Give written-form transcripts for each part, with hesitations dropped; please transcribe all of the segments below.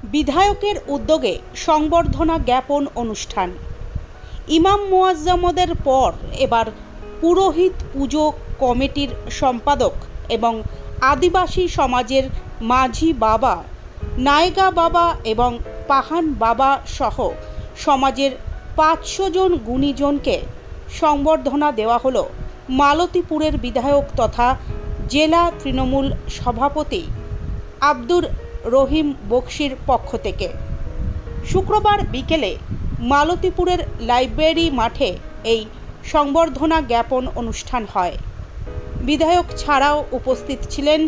বিধায়কের উদ্যোগে সংবর্ধনা জ্ঞাপন অনুষ্ঠান। ইমাম মুয়াজ্জমদের পর এবার পুরোহিত পুজো কমিটির সম্পাদক এবং আদিবাসী সমাজের মাঝি বাবা, নায়গা বাবা এবং পাহান বাবা সহ সমাজের 500 জন গুণীজনকে সংবর্ধনা দেওয়া হলো মালতীপুরের বিধায়ক তথা জেলা তৃণমূল সভাপতি আব্দুর রহিম বক্সির পক্ষ থেকে। শুক্রবার বিকেলে মালতীপুরের লাইব্রেরি মাঠে এই সংবর্ধনা জ্ঞাপন অনুষ্ঠান হয়। বিধায়ক ছাড়াও উপস্থিত ছিলেন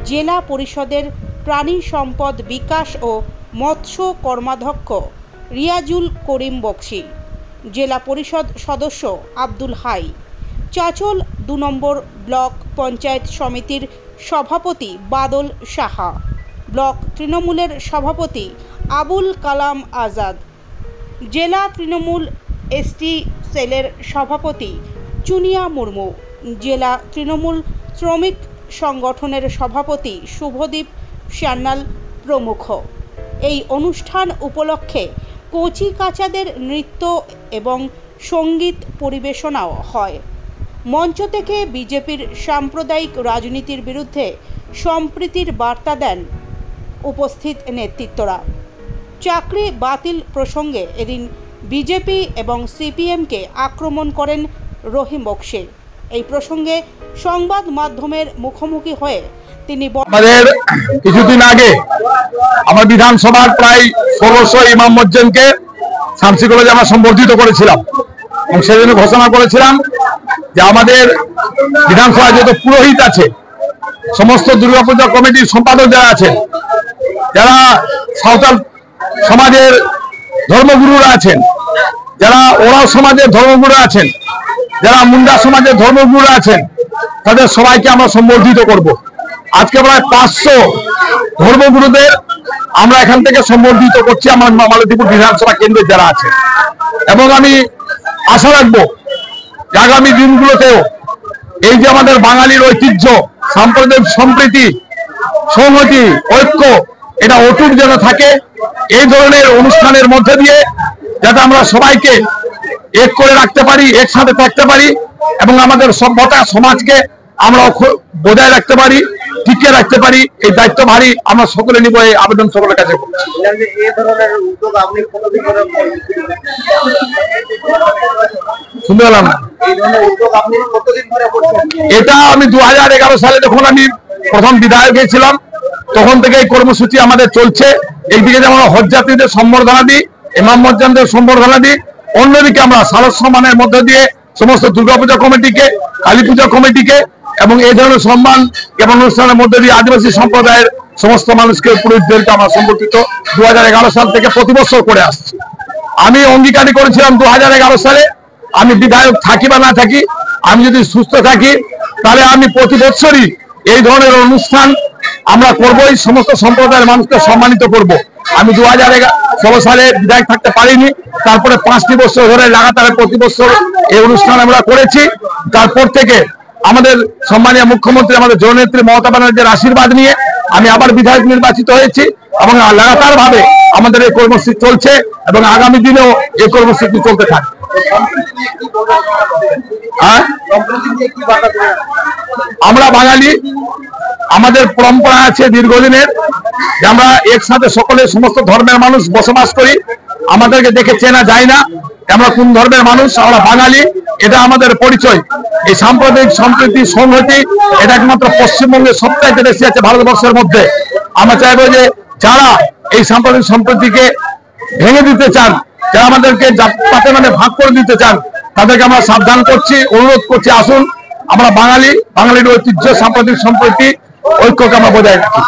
জেলা পরিষদের প্রাণী সম্পদ বিকাশ ও মৎস্য কর্মাধ্যক্ষ রিয়াজুল করিম বক্সি, জেলা পরিষদ সদস্য আব্দুল হাই, চাচল 2 নম্বর ব্লক পঞ্চায়েত সমিতির সভাপতি বাদল সাহা, ব্লক তৃণমূলের সভাপতি আবুল কালাম আজাদ, জেলা তৃণমূল এসটি সেলের সভাপতি চুনিয়া মুর্মু, জেলা তৃণমূল শ্রমিক সংগঠনের সভাপতি শুভদীপ সান্যাল প্রমুখ। এই অনুষ্ঠান উপলক্ষে কচি কাচাদের নৃত্য এবং সঙ্গীত পরিবেশনাও হয়। মঞ্চ থেকে বিজেপির সাম্প্রদায়িক রাজনীতির বিরুদ্ধে সম্প্রীতির বার্তা দেন উপস্থিত নেতৃত্বরা। চাকরি বাতিল প্রসঙ্গে এদিন বিজেপি এবং সিপিএমকে আক্রমণ করেন রহিম বক্সি। এই প্রসঙ্গে সংবাদ মাধ্যমের মুখোমুখি হয়ে তিনি আমাদের কিছুদিন আগে আমার বিধানসভার প্রায় 1600 ইমাম মুয়াজ্জিনকে শামসি কলেজে আমরা সম্বর্ধিত করেছিলাম এবং সেজন্য ঘোষণা করেছিলাম যে আমাদের বিধানসভায় যত পুরোহিত আছে, সমস্ত দুর্গাপূজা কমিটির সম্পাদক যারা আছেন, যারা সাঁওতাল সমাজের ধর্মগুরুরা আছেন, যারা ওরাও সমাজের ধর্মগুরুরা আছেন, যারা মুন্ডা সমাজের ধর্মগুরুরা আছেন, তাদের সবাইকে আমরা সম্বর্ধিত করব। আজকে প্রায় 500 ধর্মগুরুদের আমরা এখান থেকে সম্বর্ধিত করছি আমার মালতীপুর বিধানসভা কেন্দ্রে যারা আছে, এবং আমি আশা রাখবো যে আগামী দিনগুলোতেও এই যে আমাদের বাঙালির ঐতিহ্য, সাম্প্রদায়িক সম্প্রীতি, সংহতি, ঐক্য, এটা অটুট যেন থাকে। এই ধরনের অনুষ্ঠানের মধ্যে দিয়ে যাতে আমরা সবাইকে এক করে রাখতে পারি, একসাথে থাকতে পারি এবং আমাদের সভ্যতা সমাজকে আমরা বজায় রাখতে পারি, টিকিয়ে রাখতে পারি, এই দায়িত্ব ভারী আমরা সকলে নিব। এই আবেদন সকলের কাছে শুনতে পেলাম না। এটা আমি 2011 সালে যখন আমি প্রথম বিধায়ক হয়েছিলাম তখন থেকে এই কর্মসূচি আমাদের চলছে। এইদিকে যেমন হজ যাত্রীদের সম্বর্ধনা দিই, ইমাম মুয়াজ্জিনদের সম্বর্ধনা দিই, অন্যদিকে আমরা সারস সম্মানের মধ্যে দিয়ে সমস্ত দুর্গাপূজা কমিটিকে, কালী পূজা কমিটিকে এবং এই ধরনের সম্মান এবং অনুষ্ঠানের মধ্যে দিয়ে আদিবাসী সম্প্রদায়ের সমস্ত মানুষকে, পুরুষদেরকে আমরা সম্পর্কিত 2011 সাল থেকে প্রতি বছর করে আসছি। আমি অঙ্গীকারই করেছিলাম 2011 সালে আমি বিধায়ক থাকি বা না থাকি, আমি যদি সুস্থ থাকি তাহলে আমি প্রতি বছরই এই ধরনের অনুষ্ঠান আমরা করবই, সমস্ত সম্প্রদায়ের মানুষকে সম্মানিত করব। আমি 2016 সালে বিধায়ক থাকতে পারিনি, তারপরে 5টি বছর ধরে লাগাতার প্রতি বছর এই অনুষ্ঠান আমরা করেছি। তারপর থেকে আমাদের সম্মানীয় মুখ্যমন্ত্রী, আমাদের জননেত্রী মমতা ব্যানার্জির আশীর্বাদ নিয়ে আমি আবার বিধায়ক নির্বাচিত হয়েছি এবং লাগাতার ভাবে আমাদের এই কর্মসূচি চলছে এবং আগামী দিনেও এই কর্মসূচি চলতে থাকবে। আমরা বাঙালি, আমাদের পরম্পরা আছে দীর্ঘদিনের যে আমরা একসাথে সকলে সমস্ত ধর্মের মানুষ বসবাস করি। আমাদেরকে দেখে চেনা যায় না আমরা কোন ধর্মের মানুষ, আমরা বাঙালি, এটা আমাদের পরিচয়। এই সাম্প্রদায়িক সম্প্রীতি, সংহতি, এটা একমাত্র পশ্চিমবঙ্গে সবচাইতে বেশি আছে ভারতবর্ষের মধ্যে। আমরা চাইবো যে যারা এই সাম্প্রদায়িক সম্প্রীতিকে ভেঙে দিতে চান, যারা আমাদেরকে জাতপাতে মানে ভাগ করে দিতে চান, তাদেরকে আমরা সাবধান করছি, অনুরোধ করছি, আসুন আমরা বাঙালি, বাঙালির ঐতিহ্য, সাম্প্রদায়িক সম্প্রীতি, ঐক্যকে আমরা বজায় রাখি।